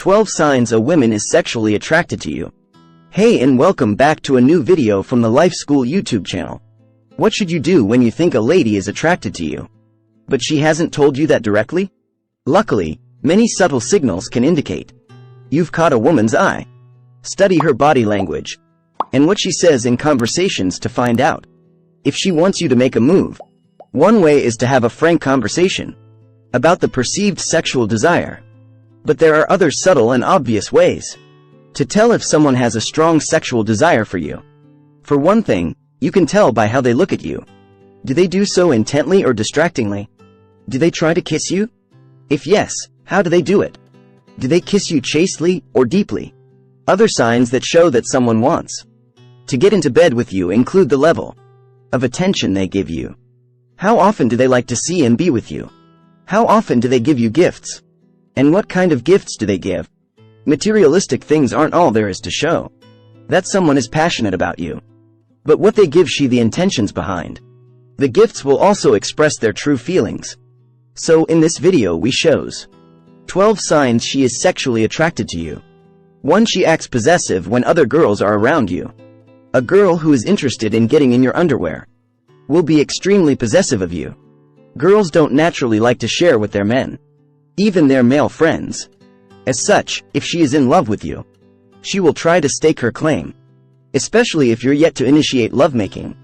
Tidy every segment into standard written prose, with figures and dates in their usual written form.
12 signs a woman is sexually attracted to you. Hey, and welcome back to a new video from the Life School YouTube channel. What should you do when you think a lady is attracted to you, but she hasn't told you that directly? Luckily, many subtle signals can indicate you've caught a woman's eye. Study her body language and what she says in conversations to find out if she wants you to make a move. One way is to have a frank conversation about the perceived sexual desire. But there are other subtle and obvious ways to tell if someone has a strong sexual desire for you. For one thing, you can tell by how they look at you. Do they do so intently or distractingly? Do they try to kiss you? If yes, how do they do it? Do they kiss you chastely or deeply? Other signs that show that someone wants to get into bed with you include the level of attention they give you. How often do they like to see and be with you? How often do they give you gifts? And what kind of gifts do they give? Materialistic things aren't all there is to show that someone is passionate about you, but what they give she the intentions behind. The gifts will also express their true feelings. So in this video we shows 12 signs she is sexually attracted to you. 1. She acts possessive when other girls are around you. A girl who is interested in getting in your underwear will be extremely possessive of you. Girls don't naturally like to share with their men, even their male friends. As such, if she is in love with you, she will try to stake her claim, especially if you're yet to initiate lovemaking.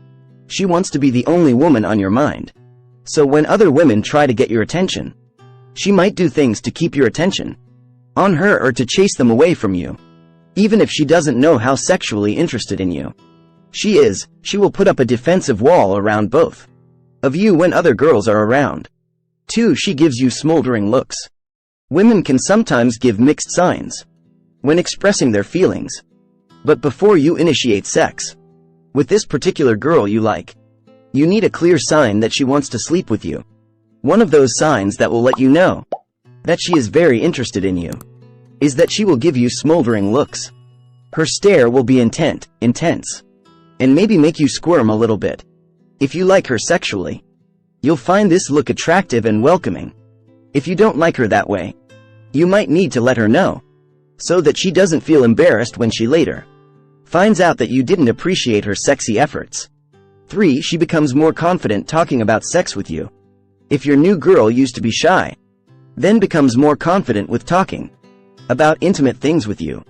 She wants to be the only woman on your mind. So when other women try to get your attention, she might do things to keep your attention on her or to chase them away from you. Even if she doesn't know how sexually interested in you she will put up a defensive wall around both of you when other girls are around. 2. She gives you smoldering looks. Women can sometimes give mixed signs when expressing their feelings. But before you initiate sex with this particular girl you like, you need a clear sign that she wants to sleep with you. One of those signs that will let you know that she is very interested in you is that she will give you smoldering looks. Her stare will be intense, and maybe make you squirm a little bit. If you like her sexually, you'll find this look attractive and welcoming. If you don't like her that way, you might need to let her know, so that she doesn't feel embarrassed when she later finds out that you didn't appreciate her sexy efforts. 3. She becomes more confident talking about sex with you. If your new girl used to be shy, then becomes more confident with talking about intimate things with you,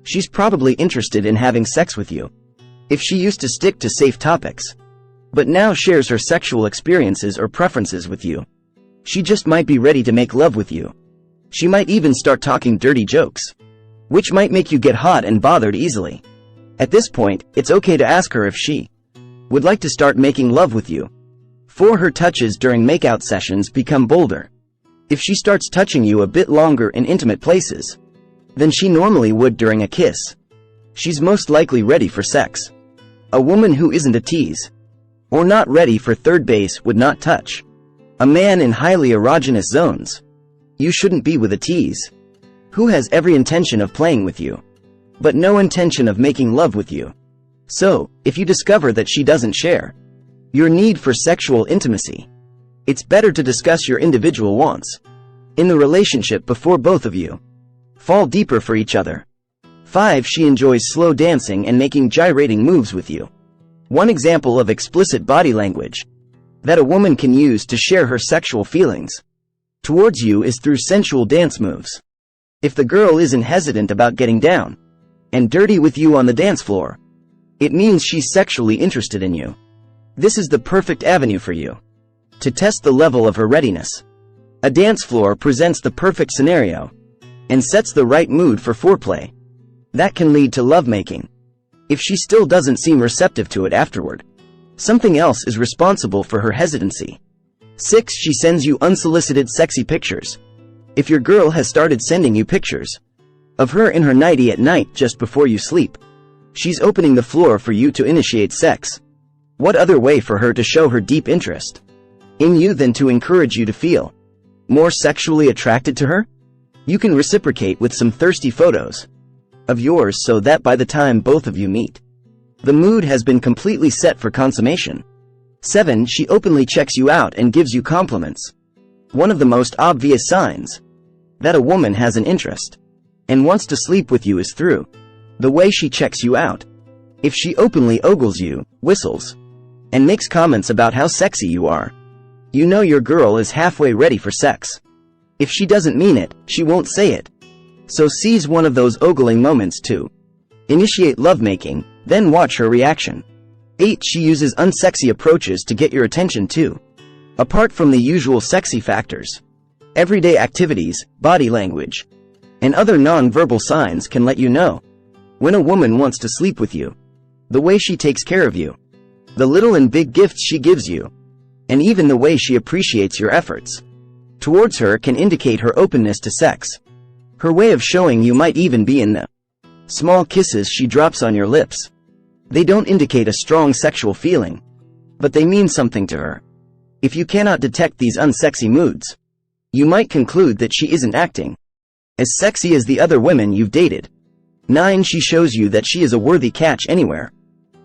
she's probably interested in having sex with you. If she used to stick to safe topics, but now shares her sexual experiences or preferences with you, she just might be ready to make love with you. She might even start talking dirty jokes, which might make you get hot and bothered easily. At this point, it's okay to ask her if she would like to start making love with you. 4. Her touches during makeout sessions become bolder. If she starts touching you a bit longer in intimate places than she normally would during a kiss, she's most likely ready for sex. A woman who isn't a tease or not ready for third base would not touch a man in highly erogenous zones. You shouldn't be with a tease who has every intention of playing with you, but no intention of making love with you. So, if you discover that she doesn't share your need for sexual intimacy, it's better to discuss your individual wants in the relationship before both of you fall deeper for each other. 5. She enjoys slow dancing and making gyrating moves with you. One example of explicit body language that a woman can use to share her sexual feelings towards you is through sensual dance moves. If the girl isn't hesitant about getting down and dirty with you on the dance floor, it means she's sexually interested in you. This is the perfect avenue for you to test the level of her readiness. A dance floor presents the perfect scenario and sets the right mood for foreplay that can lead to lovemaking. If she still doesn't seem receptive to it afterward, something else is responsible for her hesitancy. 6. She sends you unsolicited sexy pictures. If your girl has started sending you pictures of her in her nightie at night just before you sleep, she's opening the floor for you to initiate sex. What other way for her to show her deep interest in you than to encourage you to feel more sexually attracted to her? You can reciprocate with some thirsty photos of yours so that by the time both of you meet, the mood has been completely set for consummation. 7. She openly checks you out and gives you compliments. One of the most obvious signs that a woman has an interest and wants to sleep with you is through the way she checks you out. If she openly ogles you, whistles, and makes comments about how sexy you are, you know your girl is halfway ready for sex. If she doesn't mean it, she won't say it. So seize one of those ogling moments to initiate lovemaking, then watch her reaction. 8. She uses unsexy approaches to get your attention too. Apart from the usual sexy factors, everyday activities, body language, and other non-verbal signs can let you know when a woman wants to sleep with you. The way she takes care of you, the little and big gifts she gives you, and even the way she appreciates your efforts towards her can indicate her openness to sex. Her way of showing you might even be in the small kisses she drops on your lips. They don't indicate a strong sexual feeling, but they mean something to her. If you cannot detect these unsexy moods, you might conclude that she isn't acting as sexy as the other women you've dated. 9. She shows you that she is a worthy catch anywhere.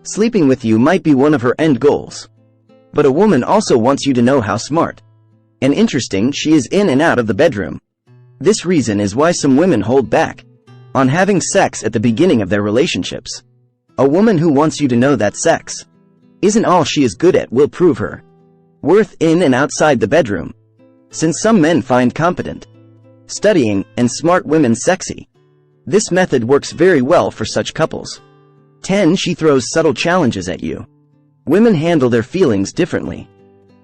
Sleeping with you might be one of her end goals, but a woman also wants you to know how smart and interesting she is in and out of the bedroom. This reason is why some women hold back on having sex at the beginning of their relationships. A woman who wants you to know that sex isn't all she is good at will prove her worth in and outside the bedroom. Since some men find competent, studying, and smart women sexy, this method works very well for such couples. 10. She throws subtle challenges at you. Women handle their feelings differently.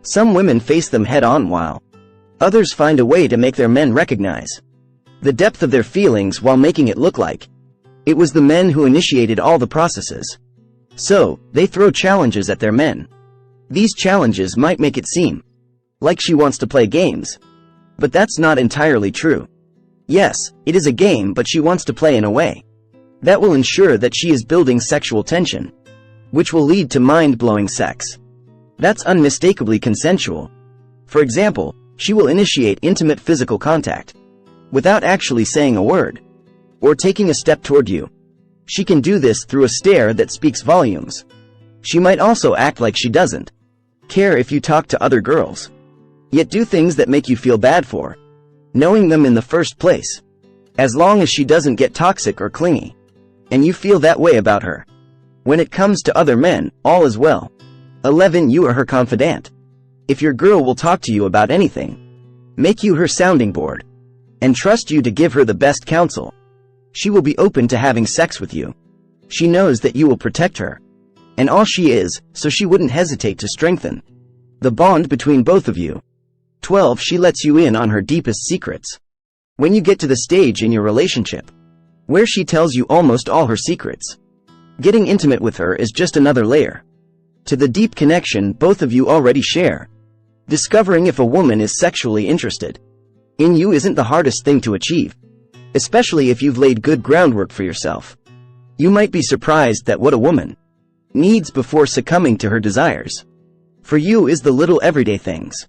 Some women face them head-on while others find a way to make their men recognize the depth of their feelings while making it look like it was the men who initiated all the processes. So, they throw challenges at their men. These challenges might make it seem like she wants to play games, but that's not entirely true. Yes, it is a game, but she wants to play in a way that will ensure that she is building sexual tension, which will lead to mind-blowing sex that's unmistakably consensual. For example, she will initiate intimate physical contact without actually saying a word or taking a step toward you. She can do this through a stare that speaks volumes. She might also act like she doesn't care if you talk to other girls, yet do things that make you feel bad for knowing them in the first place, as long as she doesn't get toxic or clingy, and you feel that way about her. When it comes to other men, all is well. 11. You are her confidant. If your girl will talk to you about anything, make you her sounding board, and trust you to give her the best counsel, she will be open to having sex with you. She knows that you will protect her, and all she is, so she wouldn't hesitate to strengthen the bond between both of you. 12. She lets you in on her deepest secrets. When you get to the stage in your relationship where she tells you almost all her secrets, getting intimate with her is just another layer to the deep connection both of you already share. Discovering if a woman is sexually interested in you isn't the hardest thing to achieve, especially if you've laid good groundwork for yourself. You might be surprised that what a woman needs before succumbing to her desires for you is the little everyday things.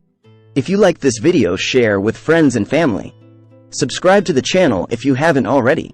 If you like this video, share with friends and family. Subscribe to the channel if you haven't already.